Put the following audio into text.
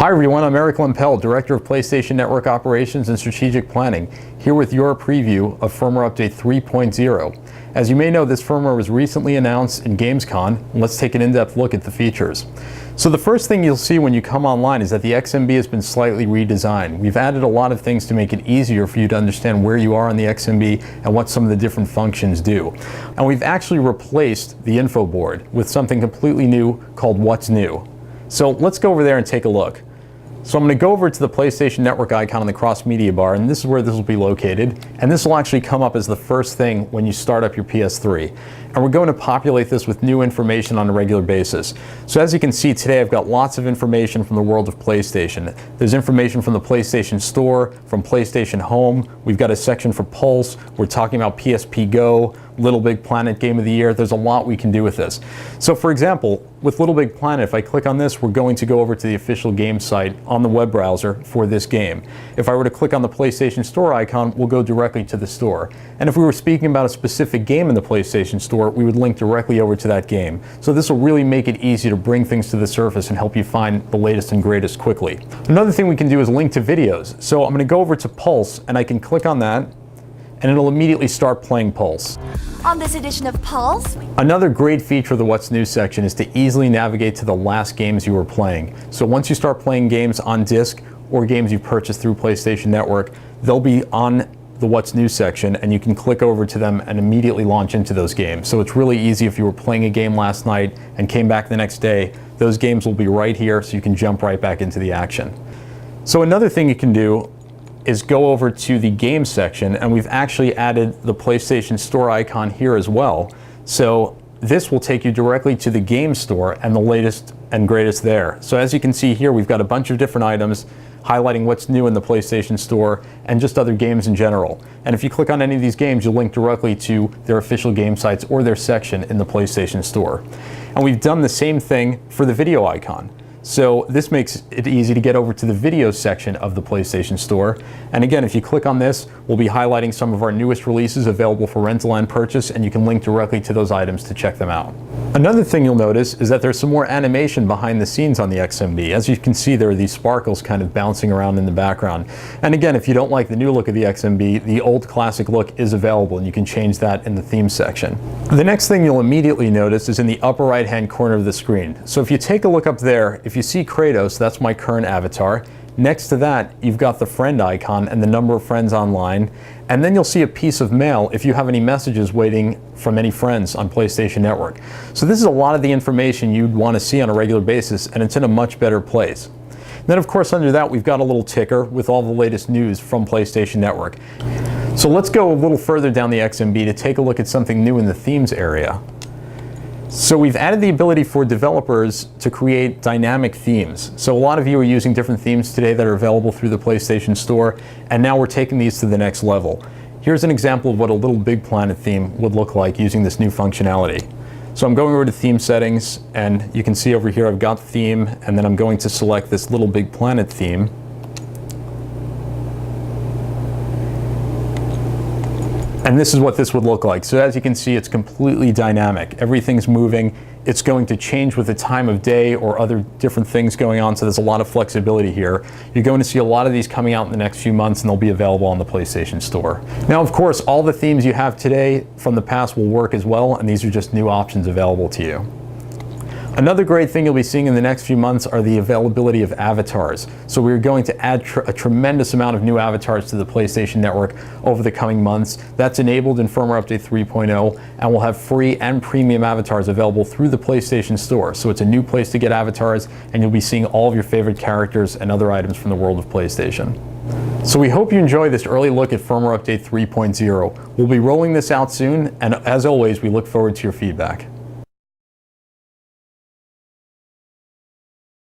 Hi everyone, I'm Eric Lempel, Director of PlayStation Network Operations and Strategic Planning, here with your preview of Firmware Update 3.0. As you may know, this firmware was recently announced in Gamescom, and let's take an in-depth look at the features. So the first thing you'll see when you come online is that the XMB has been slightly redesigned. We've added a lot of things to make it easier for you to understand where you are on the XMB and what some of the different functions do. And we've actually replaced the info board with something completely new called What's New. So let's go over there and take a look. So I'm going to go over to the PlayStation Network icon on the cross media bar, and this is where this will be located. And this will actually come up as the first thing when you start up your PS3. And we're going to populate this with new information on a regular basis. So as you can see today, I've got lots of information from the world of PlayStation. There's information from the PlayStation Store, from PlayStation Home. We've got a section for Pulse. We're talking about PSP Go, Little Big Planet Game of the Year. There's a lot we can do with this. So for example, with Little Big Planet, if I click on this, we're going to go over to the official game site on the web browser for this game. If I were to click on the PlayStation Store icon, we'll go directly to the store. And if we were speaking about a specific game in the PlayStation Store, we would link directly over to that game. So this will really make it easy to bring things to the surface and help you find the latest and greatest quickly. Another thing we can do is link to videos. So I'm going to go over to Pulse, and I can click on that, and it'll immediately start playing Pulse. On this edition of Pulse. Another great feature of the What's New section is to easily navigate to the last games you were playing. So once you start playing games on disc or games you purchased through PlayStation Network, they'll be on the What's New section, and you can click over to them and immediately launch into those games. So it's really easy if you were playing a game last night and came back the next day, those games will be right here so you can jump right back into the action. So another thing you can do is go over to the game section, and we've actually added the PlayStation Store icon here as well. So this will take you directly to the game store and the latest and greatest there. So as you can see here, we've got a bunch of different items highlighting what's new in the PlayStation Store and just other games in general. And if you click on any of these games, you'll link directly to their official game sites or their section in the PlayStation Store. And we've done the same thing for the video icon. So this makes it easy to get over to the video section of the PlayStation Store. And again, if you click on this, we'll be highlighting some of our newest releases available for rental and purchase, and you can link directly to those items to check them out. Another thing you'll notice is that there's some more animation behind the scenes on the XMB. As you can see, there are these sparkles kind of bouncing around in the background. And again, if you don't like the new look of the XMB, the old classic look is available, and you can change that in the theme section. The next thing you'll immediately notice is in the upper right-hand corner of the screen. So if you take a look up there, if you see Kratos, that's my current avatar. Next to that, you've got the friend icon and the number of friends online. And then you'll see a piece of mail if you have any messages waiting from any friends on PlayStation Network. So this is a lot of the information you'd want to see on a regular basis, and it's in a much better place. Then of course under that, we've got a little ticker with all the latest news from PlayStation Network. So let's go a little further down the XMB to take a look at something new in the themes area. So we've added the ability for developers to create dynamic themes. So a lot of you are using different themes today that are available through the PlayStation Store, and now we're taking these to the next level. Here's an example of what a Little Big Planet theme would look like using this new functionality. So I'm going over to theme settings, and you can see over here I've got theme, and then I'm going to select this Little Big Planet theme. And this is what this would look like. So as you can see, it's completely dynamic. Everything's moving. It's going to change with the time of day or other different things going on, so there's a lot of flexibility here. You're going to see a lot of these coming out in the next few months, and they'll be available on the PlayStation Store. Now, of course, all the themes you have today from the past will work as well, and these are just new options available to you. Another great thing you'll be seeing in the next few months are the availability of avatars. So we're going to add a tremendous amount of new avatars to the PlayStation Network over the coming months. That's enabled in Firmware Update 3.0, and we'll have free and premium avatars available through the PlayStation Store. So it's a new place to get avatars, and you'll be seeing all of your favorite characters and other items from the world of PlayStation. So we hope you enjoy this early look at Firmware Update 3.0. We'll be rolling this out soon, and as always, we look forward to your feedback.